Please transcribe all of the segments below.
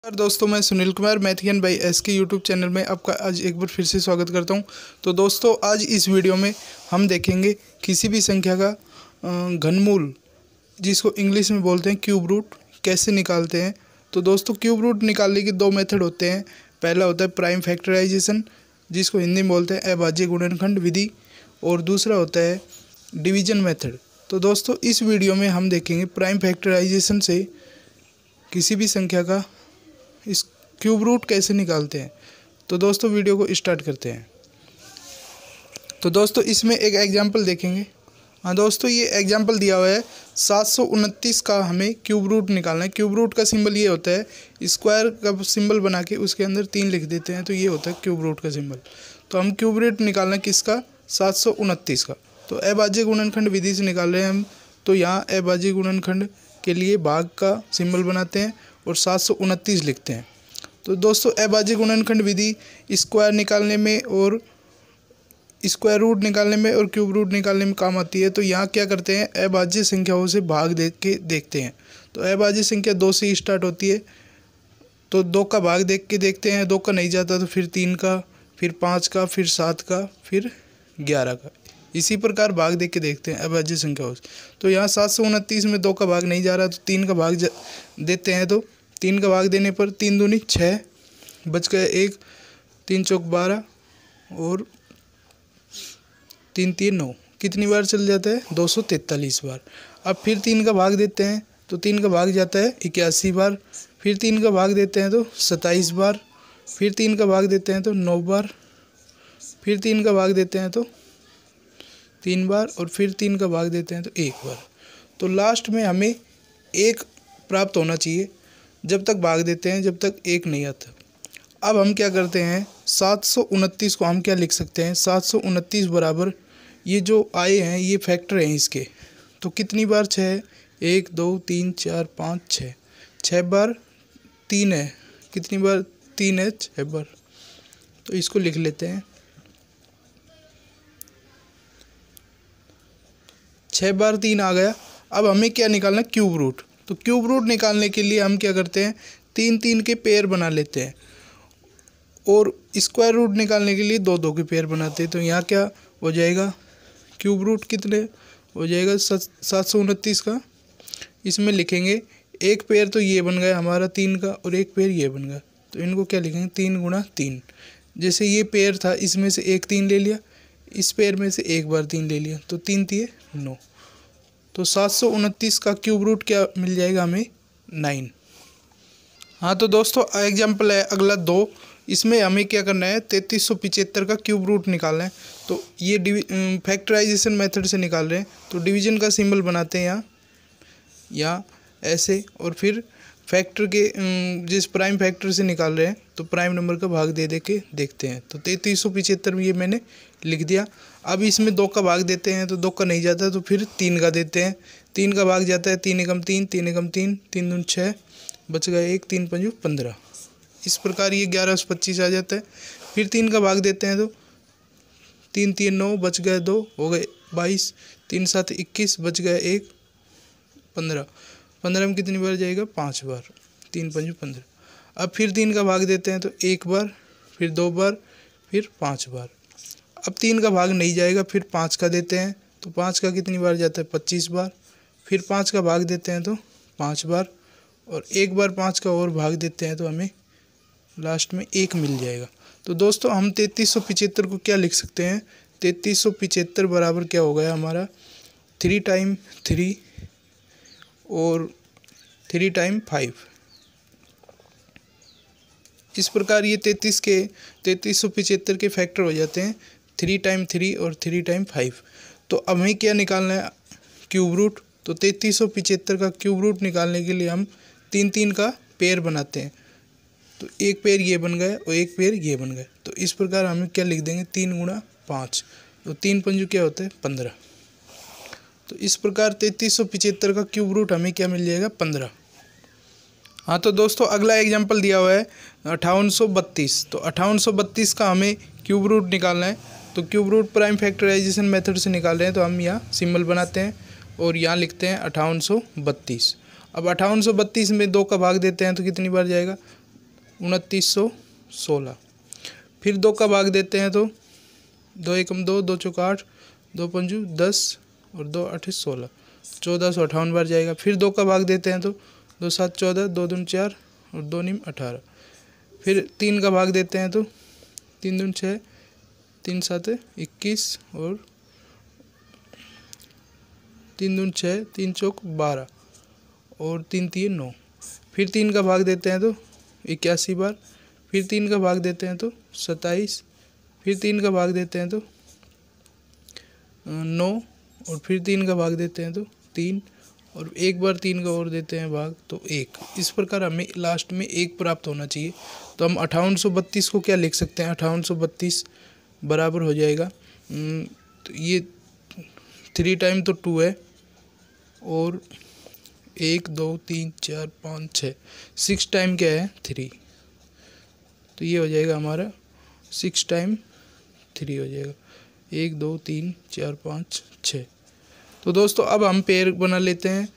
नमस्कार दोस्तों, मैं सुनील कुमार मैथियन बाई एस के यूट्यूब चैनल में आपका आज एक बार फिर से स्वागत करता हूं। तो दोस्तों, आज इस वीडियो में हम देखेंगे किसी भी संख्या का घनमूल, जिसको इंग्लिश में बोलते हैं क्यूब रूट, कैसे निकालते हैं। तो दोस्तों, क्यूब रूट निकालने के दो मेथड होते हैं। पहला होता है प्राइम फैक्टराइजेशन, जिसको हिंदी में बोलते हैं अभाज्य गुणनखंड विधि, और दूसरा होता है डिवीजन मेथड। तो दोस्तों, इस वीडियो में हम देखेंगे प्राइम फैक्टराइजेशन से किसी भी संख्या का इस क्यूब रूट कैसे निकालते हैं। तो दोस्तों, वीडियो को स्टार्ट करते हैं। तो दोस्तों, इसमें एक एग्जांपल देखेंगे। हाँ दोस्तों, ये एग्जांपल दिया हुआ है 729 का हमें क्यूब रूट निकालना है। क्यूब रूट का सिंबल ये होता है, स्क्वायर का सिंबल बना के उसके अंदर 3 लिख देते हैं, तो ये होता है क्यूब रूट का सिंबल। तो हम क्यूब रूट निकालना है किसका, 729 का। तो अभाज्य गुणनखंड विधि से निकाल रहे हैं हम। तो यहाँ अभाज्य गुणनखंड के लिए भाग का सिंबल बनाते हैं और 729 लिखते हैं। तो दोस्तों, अभाज्य गुणनखंड विधि स्क्वायर निकालने में और स्क्वायर रूट निकालने में और क्यूब रूट निकालने में काम आती है। तो यहाँ क्या करते हैं, अभाज्य संख्याओं से भाग दे के देखते हैं। तो अभाज्य संख्या 2 से स्टार्ट होती है, तो 2 का भाग देख के देखते हैं। 2 का नहीं जाता तो फिर 3 का, फिर 5 का, फिर 7 का, फिर 11 का। इसी प्रकार भाग देख के देखते हैं अभाज्य संख्याओं से। तो यहाँ 729 में 2 का भाग नहीं जा रहा, तो 3 का भाग देते हैं। तो 3 का भाग देने पर 3 दूनी 6, बच गया 1, 3 चौक 12 और 3 3 9। कितनी बार चल जाता है, 243 बार। अब फिर 3 का भाग देते हैं, तो 3 का भाग जाता है 81 बार। फिर 3 का भाग देते हैं तो 27 बार। फिर 3 का भाग देते हैं तो 9 बार। फिर 3 का भाग देते हैं तो 3 बार, और फिर 3 का भाग देते हैं तो 1 बार। तो लास्ट में हमें 1 प्राप्त होना चाहिए। जब तक भाग देते हैं, जब तक 1 नहीं आता। अब हम क्या करते हैं, 729 को हम क्या लिख सकते हैं, 729 बराबर ये जो आए हैं ये फैक्टर हैं इसके। तो कितनी बार 6 है, 1 2 3 4 5 6, 6 बार 3 है। कितनी बार 3 है, 6 बार। तो इसको लिख लेते हैं, 6 बार 3 आ गया। अब हमें क्या निकालना है, क्यूब रूट। तो क्यूब रूट निकालने के लिए हम क्या करते हैं, 3 3 के पेयर बना लेते हैं, और स्क्वायर रूट निकालने के लिए 2 2 के पेयर बनाते हैं। तो यहाँ क्या हो जाएगा, क्यूब रूट कितने हो जाएगा 729 का। इसमें लिखेंगे एक पेयर तो ये बन गया हमारा 3 का, और एक पेयर ये बन गया। तो इनको क्या लिखेंगे, 3 गुणा 3। जैसे ये पेयर था, इसमें से एक 3 ले लिया, इस पेयर में से एक बार 3 ले लिया, तो 3 3 9। तो 729 का क्यूब रूट क्या मिल जाएगा हमें, 9। हाँ तो दोस्तों, एग्जाम्पल है अगला 2। इसमें हमें क्या करना है, 3375 का क्यूब रूट निकालना है। तो ये फैक्टराइजेशन मेथड से निकाल रहे हैं। तो डिवीजन का सिंबल बनाते हैं यहाँ ऐसे, और फिर फैक्टर के जिस प्राइम फैक्टर से निकाल रहे हैं, तो प्राइम नंबर का भाग दे के देखते हैं। तो 3375 में ये मैंने लिख दिया। अब इसमें 2 का भाग देते हैं, तो 2 का नहीं जाता, तो फिर 3 का देते हैं। 3 का भाग जाता है 3 एकम 3, 3 एकम 3, 3 दूनी 6, बच गया 1, 3 पंजू 15। इस प्रकार ये 11 से 25 आ जाता है। फिर 3 का भाग देते हैं, तो 3 3 9, बच गए 2, हो गए 22, 3 7 21, बच गया 1, 15। 15 में कितनी बार जाएगा, 5 बार, 3 पंजू 15। अब फिर 3 का भाग देते हैं, तो 1 बार, फिर 2 बार, फिर 5 बार। अब 3 का भाग नहीं जाएगा, फिर 5 का देते हैं, तो 5 का कितनी बार जाता है, 25 बार। फिर 5 का भाग देते हैं, तो 5 बार, और एक बार 5 का और भाग देते हैं, तो हमें लास्ट में 1 मिल जाएगा। तो दोस्तों, हम 3375 को क्या लिख सकते हैं, 3375 बराबर क्या हो गया हमारा, 3 टाइम 3 और 3 टाइम 5। इस प्रकार ये 3375 के फैक्टर हो जाते हैं, 3 टाइम 3 और 3 टाइम 5। तो अब हमें क्या निकालना है, क्यूब रूट। तो 3375 का क्यूब रूट निकालने के लिए हम 3 3 का पेयर बनाते हैं। तो एक पेयर ये बन गया और एक पेयर ये बन गया। तो इस प्रकार हमें क्या लिख देंगे, 3 गुणा 5। तो 3 पंजू क्या होता है, 15। तो इस प्रकार 3375 का क्यूब रूट हमें क्या मिल जाएगा, 15। हाँ तो दोस्तों, अगला एग्जांपल दिया हुआ है 5832। तो 5832 का हमें क्यूब रूट निकालना है। तो cube root prime factorisation method से निकाल रहे हैं। तो हम यहाँ सिंबल बनाते हैं और यहाँ लिखते हैं 5832। अब 5832 में 2 का भाग देते हैं, तो कितनी बार जाएगा, 2916। फिर 2 का भाग देते हैं तो 2 एकम 2, 2 चौका 8, 2 पंजू 10 और 2 8 16, 1458 बार जाएगा। फिर 2 का भाग देते हैं तो 2 7 14, 2 दूनी 4 और 2 नीम 18। फिर 3 का भाग देते हैं तो 3 दूनी 6, 3 7 21 और 3 दूनी 6, 3 चौक 12 और 3 3 9। फिर 3 का भाग देते हैं तो 81 बार। फिर 3 का भाग देते हैं तो 27। फिर 3 का भाग देते हैं तो 9 और फिर 3 का भाग देते हैं तो 3 और एक बार 3 का और देते हैं भाग तो 1। इस प्रकार हमें लास्ट में 1 प्राप्त होना चाहिए। तो हम 5832 को क्या लिख सकते हैं, 5832 बराबर हो जाएगा, तो ये 3 टाइम तो 2 है और 1 2 3 4 5 6, 6 टाइम क्या है 3, तो ये हो जाएगा हमारा 6 टाइम 3 हो जाएगा, 1 2 3 4 5 6। तो दोस्तों अब हम पेयर बना लेते हैं।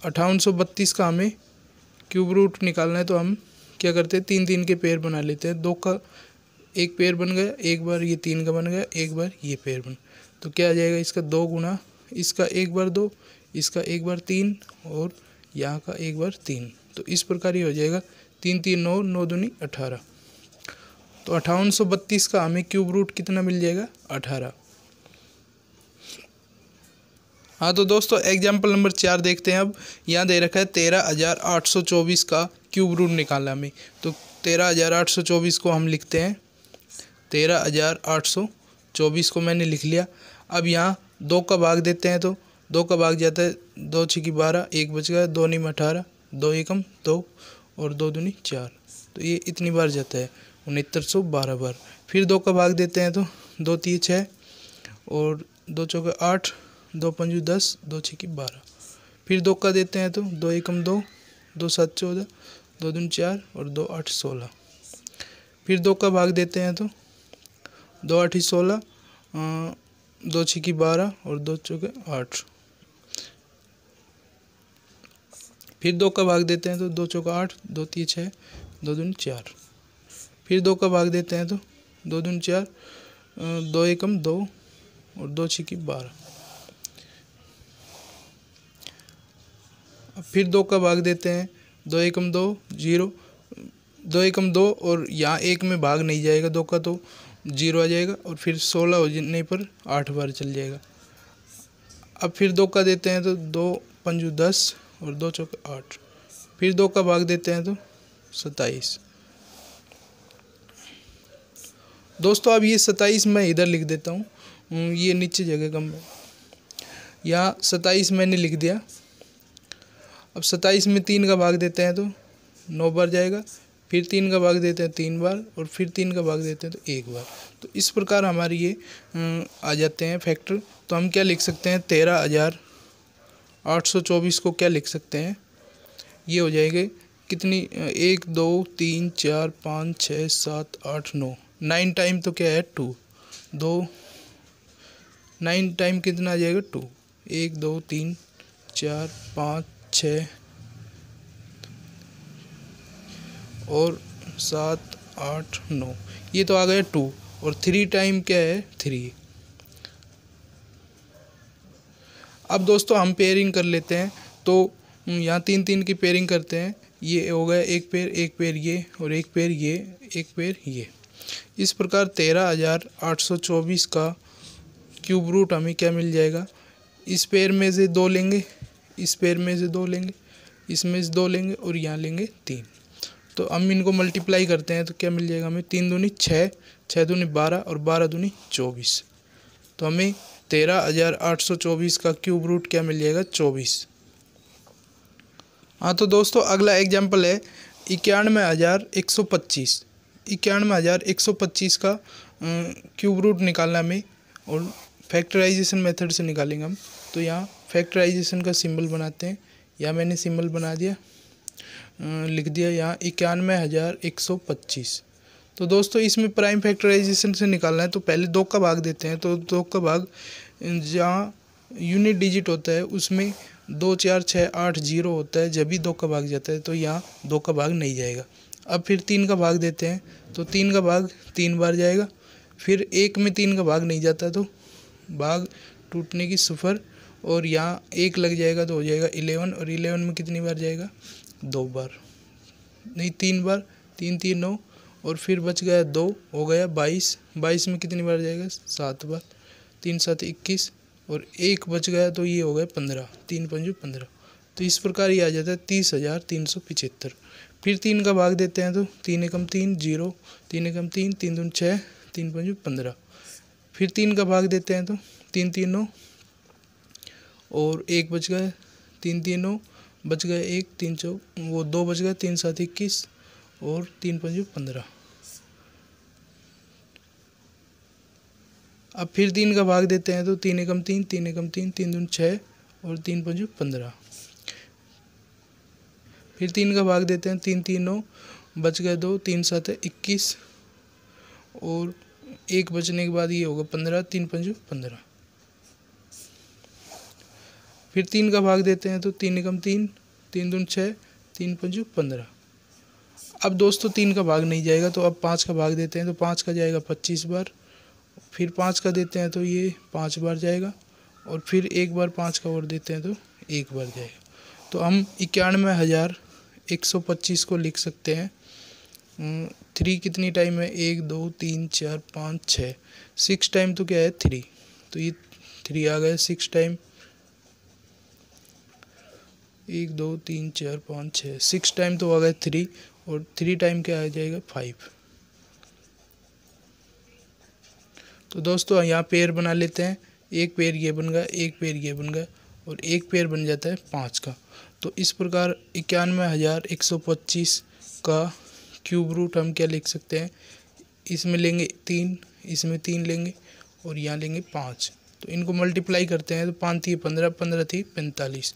5832 का हमें क्यूब रूट निकालना है, तो हम क्या करते हैं 3 3 के पेयर बना लेते हैं। 2 का एक पेयर बन गया, एक बार ये 3 का बन गया, एक बार ये पेयर बन, तो क्या आ जाएगा इसका 2 गुना इसका एक बार 2, इसका एक बार 3 और यहाँ का एक बार 3। तो इस प्रकार ही हो जाएगा 3 3 9, 9 दूनी 18। तो 5832 का हमें क्यूब रूट कितना मिल जाएगा 18। हाँ तो दोस्तों एग्जाम्पल नंबर 4 देखते हैं। अब यहाँ दे रखा है 13824 का क्यूब रूट निकालना हमें। तो 13824 को हम लिखते हैं, 13824 को मैंने लिख लिया। अब यहाँ 2 का भाग देते हैं तो 2 का भाग जाता है 2 6 12, 1 बच गया, 2 नीम 18, 2 एकम 2 और 2 दूनी 4, तो ये इतनी बार जाता है 6912 बार। फिर 2 का भाग देते हैं तो 2 3 6 और 2 चौके 8, 2 पंजू 10, 2 छक्की 12। फिर 2 का देते हैं तो 2 एकम 2, 2 7 14, 2 दूनी 4 और 2 8 16। फिर 2 का भाग देते हैं तो 2 8 16, 2 छक्की 12 और 2 चौके 8। फिर 2 का भाग देते हैं तो 2 चौका 8, 2 3 6, 2 दूनी 4। फिर 2 का भाग देते हैं तो 2 दूनी 4, 2 एकम 2 और 2 छक्की 12। अब फिर 2 का भाग देते हैं 2 एकम 2 0, 2 एकम 2 और यहाँ 1 में भाग नहीं जाएगा 2 का, तो 0 आ जाएगा और फिर 16 हो जाने पर 8 बार चल जाएगा। अब फिर 2 का देते हैं तो 2 पंजू 10 और 2 चौके 8। फिर 2 का भाग देते हैं तो 27। दोस्तों अब ये 27 मैं इधर लिख देता हूँ, ये नीचे जगह कम है, यहाँ 27 मैंने लिख दिया। अब 27 में 3 का भाग देते हैं तो 9 बार जाएगा। फिर 3 का भाग देते हैं 3 बार और फिर 3 का भाग देते हैं तो 1 बार। तो इस प्रकार हमारे ये आ जाते हैं फैक्टर। तो हम क्या लिख सकते हैं 13824 को क्या लिख सकते हैं, ये हो जाएंगे कितनी 1 2 3 4 5 6 7 8 9, 9 टाइम तो क्या है 2, 9 टाइम कितना आ जाएगा 2, 1 2 3 4 5 6 और 7 8 9, ये तो आ गया 2 और 3 टाइम क्या है 3। अब दोस्तों हम पेयरिंग कर लेते हैं। तो यहाँ 3 3 की पेयरिंग करते हैं, ये हो गया एक पेयर ये और एक पेयर ये, एक पेयर ये। इस प्रकार 13824 का क्यूब रूट हमें क्या मिल जाएगा, इस पेयर में से 2 लेंगे, इस पेयर में से 2 लेंगे, इसमें से 2 लेंगे और यहाँ लेंगे 3। तो हम इनको मल्टीप्लाई करते हैं तो क्या मिल जाएगा हमें 3 दूनी 6, 6 दूनी 12 और 12 दूनी 24। तो हमें 13824 का क्यूब रूट क्या मिल जाएगा 24। हाँ तो दोस्तों अगला एग्जाम्पल है 91125। 91125 का क्यूब रूट निकालना हमें और फैक्टराइजेशन मेथड से निकालेंगे हम। तो यहाँ फैक्टराइजेशन का सिंबल बनाते हैं, यहाँ मैंने सिंबल बना दिया, लिख दिया यहाँ 91125। तो दोस्तों इसमें प्राइम फैक्टराइजेशन से निकालना है तो पहले 2 का भाग देते हैं। तो 2 का भाग जहाँ यूनिट डिजिट होता है उसमें 2 4 6 8 0 होता है, जब भी 2 का भाग जाता है तो यहाँ 2 का भाग नहीं जाएगा। अब फिर 3 का भाग देते हैं, तो 3 का भाग 3 बार जाएगा। फिर 1 में 3 का भाग नहीं जाता, तो भाग टूटने की 0 और यहाँ 1 लग जाएगा तो हो जाएगा 11, और 11 में कितनी बार जाएगा, 2 बार, नहीं 3 बार, 3 3 9, और फिर बच गया 2, हो गया 22, 22 में कितनी बार जाएगा, 7 बार, 3 7 21, और 1 बच गया तो ये हो गया 15, 3 5 15। तो इस प्रकार ये आ जाता है 30,375। फिर 3 का भाग देते हैं, तो 3 एकम 3 0, 3 एकम 3, 3 दूनी 6, 3 5 15। फिर 3 का भाग देते हैं, तो 3 3 9, और 1 बच गया, 3 3 9, बच गया 1, 3 4, वो 2 बच गया, 3 7 21, और 3 5 15। अब फिर 3 का भाग देते हैं, तो 3 एकम 3, 3 एकम 3, 3 दूनी 6, और 3 5 15। फिर 3 का भाग देते हैं, 3 3 9, बच गया 2, 3 7 21, और 1 बचने के बाद ये होगा 15, 3 5 15। फिर 3 का भाग देते हैं, तो 3 एकम 3, 3 दूनी 6, 3 5 15। अब दोस्तों 3 का भाग नहीं जाएगा, तो अब 5 का भाग देते हैं, तो 5 का जाएगा 25 बार। फिर 5 का देते हैं, तो ये 5 बार जाएगा, और फिर एक बार 5 का और देते हैं, तो 1 बार जाएगा। तो हम 91,125 को लिख सकते हैं। 3 कितनी टाइम है, 1 2 3 4 5 6, 6 टाइम तो क्या है 3, तो ये 3 आ गया 6 टाइम, 1 2 3 4 5 6, 6 टाइम तो आ गया 3, और 3 टाइम क्या आ जाएगा 5। तो दोस्तों यहाँ पेयर बना लेते हैं, एक पेयर ये बन गया, एक पेयर ये बन गया, और एक पेयर बन जाता है 5 का। तो इस प्रकार 91,125 का क्यूब रूट हम क्या लिख सकते हैं, इसमें लेंगे 3, इसमें 3 लेंगे, और यहाँ लेंगे 5। तो इनको मल्टीप्लाई करते हैं, तो 5 थी 15, 15 थी 45।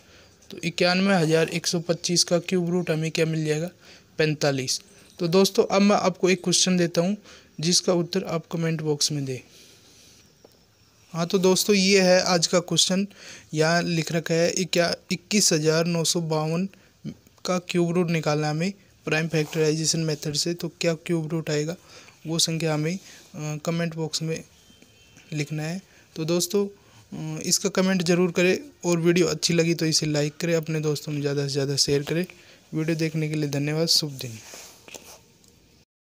तो 91,125 का क्यूब रूट हमें क्या मिल जाएगा, 45। तो दोस्तों अब मैं आपको एक क्वेश्चन देता हूँ, जिसका उत्तर आप कमेंट बॉक्स में दें। हाँ तो दोस्तों ये है आज का क्वेश्चन, यहाँ लिख रखा है 21,952 का क्यूब रूट निकालना हमें प्राइम फैक्टराइजेशन मेथड से। तो क्या क्यूब रूट आएगा, वो संख्या हमें कमेंट बॉक्स में लिखना है। तो दोस्तों इसका कमेंट ज़रूर करें, और वीडियो अच्छी लगी तो इसे लाइक करें, अपने दोस्तों में ज़्यादा से ज़्यादा शेयर करें। वीडियो देखने के लिए धन्यवाद, शुभ दिन।